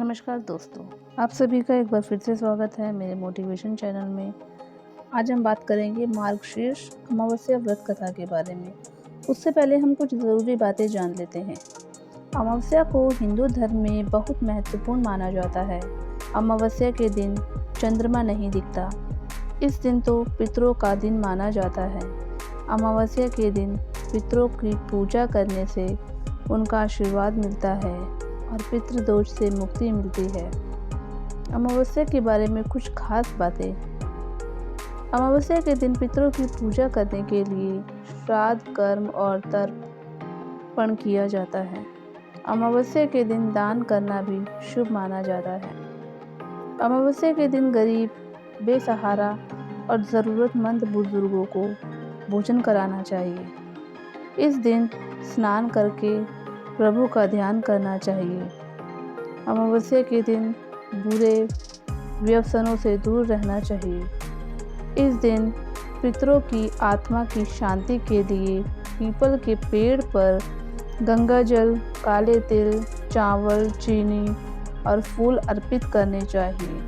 नमस्कार दोस्तों, आप सभी का एक बार फिर से स्वागत है मेरे मोटिवेशन चैनल में। आज हम बात करेंगे मार्गशीर्ष अमावस्या व्रत कथा के बारे में। उससे पहले हम कुछ ज़रूरी बातें जान लेते हैं। अमावस्या को हिंदू धर्म में बहुत महत्वपूर्ण माना जाता है। अमावस्या के दिन चंद्रमा नहीं दिखता। इस दिन तो पितरों का दिन माना जाता है। अमावस्या के दिन पितरों की पूजा करने से उनका आशीर्वाद मिलता है और पितृदोष से मुक्ति मिलती है। अमावस्या के बारे में कुछ खास बातें। अमावस्या के दिन पितरों की पूजा करने के लिए श्राद्ध कर्म और तर्पण किया जाता है। अमावस्या के दिन दान करना भी शुभ माना जाता है। अमावस्या के दिन गरीब, बेसहारा और ज़रूरतमंद बुजुर्गों को भोजन कराना चाहिए। इस दिन स्नान करके प्रभु का ध्यान करना चाहिए। अमावस्या के दिन बुरे व्यसनों से दूर रहना चाहिए। इस दिन पितरों की आत्मा की शांति के लिए पीपल के पेड़ पर गंगा जल, काले तिल, चावल, चीनी और फूल अर्पित करने चाहिए।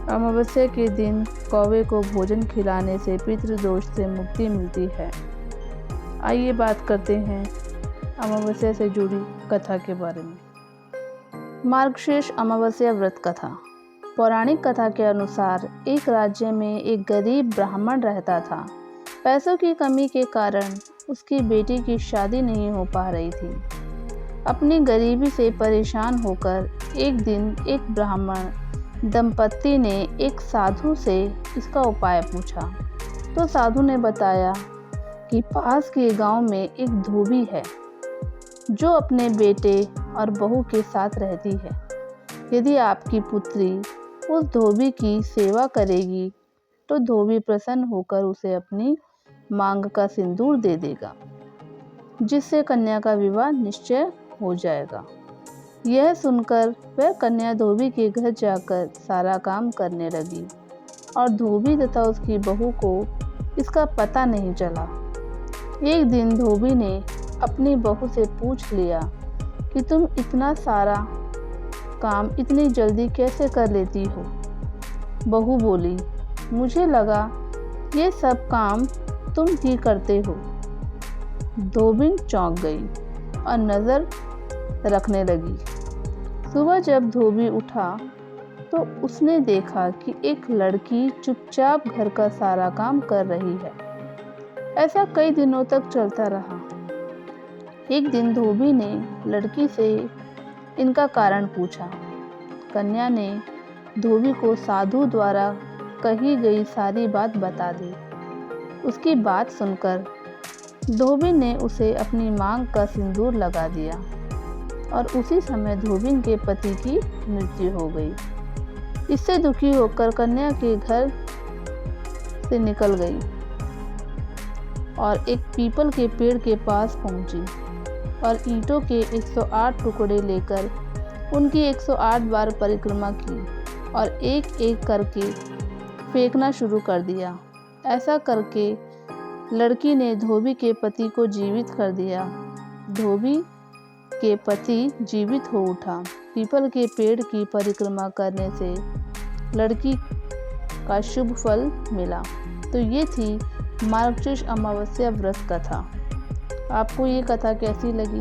अमावस्या के दिन कौवे को भोजन खिलाने से पितृदोष से मुक्ति मिलती है। आइए बात करते हैं अमावस्या से जुड़ी कथा के बारे में। मार्गशीर्ष अमावस्या व्रत कथा। पौराणिक कथा के अनुसार एक राज्य में एक गरीब ब्राह्मण रहता था। पैसों की कमी के कारण उसकी बेटी की शादी नहीं हो पा रही थी। अपनी गरीबी से परेशान होकर एक दिन एक ब्राह्मण दंपत्ति ने एक साधु से इसका उपाय पूछा। तो साधु ने बताया कि पास के गांव में एक धोबी है जो अपने बेटे और बहू के साथ रहती है। यदि आपकी पुत्री उस धोबी की सेवा करेगी तो धोबी प्रसन्न होकर उसे अपनी मांग का सिंदूर दे देगा, जिससे कन्या का विवाह निश्चय हो जाएगा। यह सुनकर वह कन्या धोबी के घर जाकर सारा काम करने लगी और धोबी तथा उसकी बहू को इसका पता नहीं चला। एक दिन धोबी ने अपनी बहू से पूछ लिया कि तुम इतना सारा काम इतनी जल्दी कैसे कर लेती हो। बहू बोली, मुझे लगा ये सब काम तुम ही करते हो। धोबी चौंक गई और नज़र रखने लगी। सुबह जब धोबी उठा तो उसने देखा कि एक लड़की चुपचाप घर का सारा काम कर रही है। ऐसा कई दिनों तक चलता रहा। एक दिन धोबी ने लड़की से इनका कारण पूछा। कन्या ने धोबी को साधु द्वारा कही गई सारी बात बता दी। उसकी बात सुनकर धोबी ने उसे अपनी मांग का सिंदूर लगा दिया और उसी समय धोबी के पति की मृत्यु हो गई। इससे दुखी होकर कन्या के घर से निकल गई और एक पीपल के पेड़ के पास पहुंची और ईंटों के 108 टुकड़े लेकर उनकी 108 बार परिक्रमा की और एक एक करके फेंकना शुरू कर दिया। ऐसा करके लड़की ने धोबी के पति को जीवित कर दिया। धोबी के पति जीवित हो उठा। पीपल के पेड़ की परिक्रमा करने से लड़की का शुभ फल मिला। तो ये थी मार्गशीर्ष अमावस्या व्रत कथा। आपको ये कथा कैसी लगी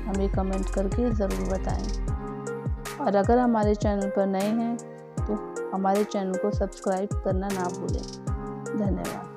हमें कमेंट करके ज़रूर बताएं। और अगर हमारे चैनल पर नए हैं तो हमारे चैनल को सब्सक्राइब करना ना भूलें। धन्यवाद।